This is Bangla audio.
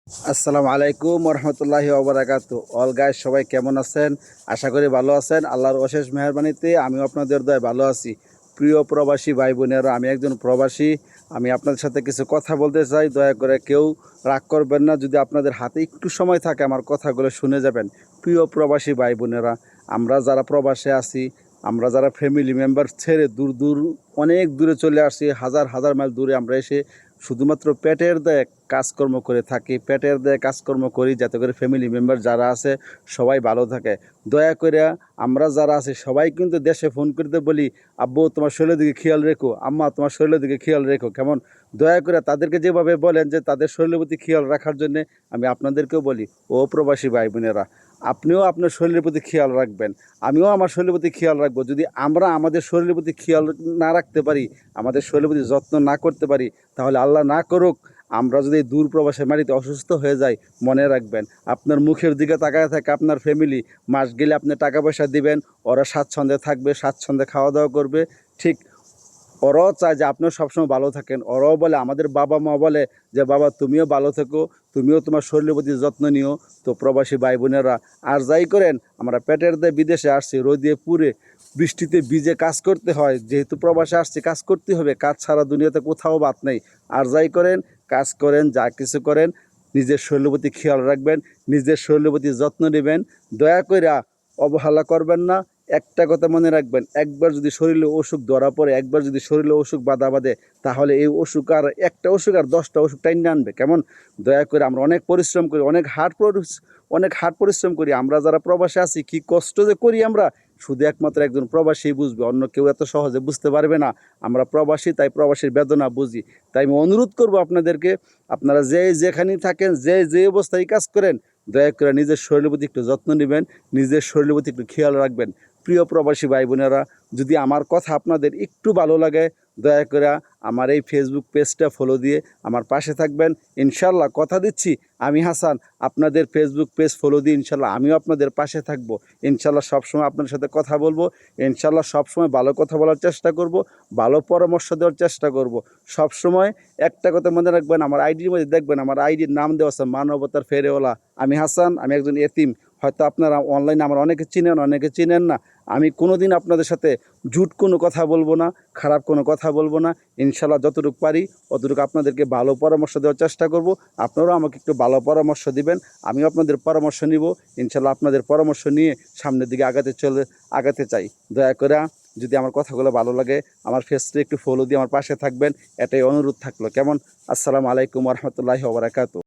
আসসালামু আলাইকুম রহমতুল্লাহি ওবারাকাতু। অল গাইস, সবাই কেমন আছেন? আশা করি ভালো আছেন। আল্লাহর অশেষ মেহেরবানিতে আমিও আপনাদের দয়ায় ভালো আছি। প্রিয় প্রবাসী ভাই বোনেরা, আমি একজন প্রবাসী। আমি আপনাদের সাথে কিছু কথা বলতে চাই। দয়া করে কেউ রাগ করবেন না। যদি আপনাদের হাতে একটু সময় থাকে আমার কথাগুলো শুনে যাবেন। প্রিয় প্রবাসী ভাই বোনেরা, আমরা যারা প্রবাসে আছি, আমরা যারা ফ্যামিলি মেম্বার ছেড়ে দূর দূর অনেক দূরে চলে আসছি, হাজার হাজার মাইল দূরে আমরা এসে শুধুমাত্র পেটের দায়ে কাজকর্ম করে থাকি, পেটের দায়ে কাজকর্ম করি যাতে করে ফ্যামিলি মেম্বার যারা আছে সবাই ভালো থাকে। দয়া করে আমরা যারা আছি সবাই কিন্তু দেশে ফোন করতে বলি, আব্বু তোমার শরীরের দিকে খেয়াল রেখো, আম্মা তোমার শরীরের দিকে খেয়াল রেখো। কেমন দয়া করে তাদেরকে যেভাবে বলেন যে তাদের শরীরের প্রতি খেয়াল রাখার জন্যে, আমি আপনাদেরকেও বলি, ও প্রবাসী ভাই বোনেরা, আপনিও আপনার শরীরের প্রতি খেয়াল রাখবেন, আমিও আমার শরীরের প্রতি খেয়াল রাখবো। যদি আমরা আমাদের শরীরের প্রতি খেয়াল না রাখতে পারি, আমাদের শরীরের প্রতি যত্ন না করতে পারি, তাহলে আল্লাহ না করুক আমরা যদি দূর প্রবাসের মাটিতে অসুস্থ হয়ে যাই, মনে রাখবেন আপনার মুখের দিকে তাকায় থাকে আপনার ফ্যামিলি। মাস গেলে আপনি টাকা পয়সা দিবেন, ওরা স্বাচ্ছন্দ্যে থাকবে, স্বাচ্ছন্দ্যে খাওয়া দাওয়া করবে। ঠিক ওরাও চায় যে আপনিও সবসময় ভালো থাকেন। ওরাও বলে, আমাদের বাবা মা বলে যে বাবা তুমিও ভালো থেকো, তুমিও তোমার শরীরের প্রতি যত্ন নিও। তো প্রবাসী ভাই বোনেরা, আর যাই করেন, আমরা পেটের দিয়ে বিদেশে আসছি, রোদে পুড়ে বৃষ্টিতে ভিজে কাজ করতে হয়। যেহেতু প্রবাসে আসছি, কাজ করতে হবে, কাজ ছাড়া দুনিয়াতে কোথাও বাদ নেই। আর যাই করেন, কাজ করেন, যা কিছু করেন, নিজের শরীরের প্রতি খেয়াল রাখবেন, নিজের শরীরের প্রতি যত্ন নেবেন। দয়া করে অবহেলা করবেন না। একটা কথা মনে রাখবেন, একবার যদি শরীরে অসুখ ধরা পড়ে, একবার যদি শরীরে অসুখ বাধা বাঁধে, তাহলে এই অসুখ আর একটা অসুখ আর 10টা অসুখ টাইনে আনবে। কেমন দয়া করে, আমরা অনেক পরিশ্রম করি, অনেক হার্ড পরিশ্রম করি। আমরা যারা প্রবাসে আছি কি কষ্ট যে করি আমরা, শুধু একমাত্র একজন প্রবাসী বুঝবে, অন্য কেউ এত সহজে বুঝতে পারবে না। আমরা প্রবাসী, তাই প্রবাসীর বেদনা বুঝি। তাই আমি অনুরোধ করব আপনাদেরকে, আপনারা যেখানেই থাকেন, যে অবস্থায় কাজ করেন, দয়া করে নিজের শরীরের প্রতি একটু যত্ন নেবেন, নিজের শরীরের প্রতি একটু খেয়াল রাখবেন। প্রিয় প্রবাসী ভাই বোনেরা, যদি আমার কথা আপনাদের একটু ভালো লাগে, দয়া করে আমার এই ফেসবুক পেজটা ফলো দিয়ে আমার পাশে থাকবেন। ইনশাল্লাহ কথা দিচ্ছি, আমি হাসান আপনাদের ফেসবুক পেজ ফলো দিয়ে ইনশাল্লাহ আমিও আপনাদের পাশে থাকবো। ইনশাল্লাহ সবসময় আপনাদের সাথে কথা বলবো। ইনশাল্লাহ সবসময় ভালো কথা বলার চেষ্টা করব, ভালো পরামর্শ দেওয়ার চেষ্টা করব। সবসময় একটা কথা মনে রাখবেন, আমার আইডির মধ্যে দেখবেন আমার আইডির নাম দেওয়া আছে মানবতার ফেরেওয়ালা। আমি হাসান, আমি একজন এতিম। হয়তো আপনারা অনলাইনে আমার অনেকে চিনেন, অনেকে চিনেন না। আমি কোনোদিন আপনাদের সাথে ঝুট কোনো কথা বলবো না, খারাপ কোনো কথা বলবো না। ইনশাল্লাহ যতটুকু পারি অতটুকু আপনাদেরকে ভালো পরামর্শ দেওয়ার চেষ্টা করব। আপনারাও আমাকে একটু ভালো পরামর্শ দিবেন, আমিও আপনাদের পরামর্শ নিব। ইনশাল্লাহ আপনাদের পরামর্শ নিয়ে সামনের দিকে আগাতে চাই। দয়া করে যদি আমার কথাগুলো ভালো লাগে, আমার ফেসটা একটু ফলো দিয়ে আমার পাশে থাকবেন, এটাই অনুরোধ থাকলো। কেমন? আসসালামু আলাইকুম রহমতুল্লাহি ওয়া বারাকাতুহু।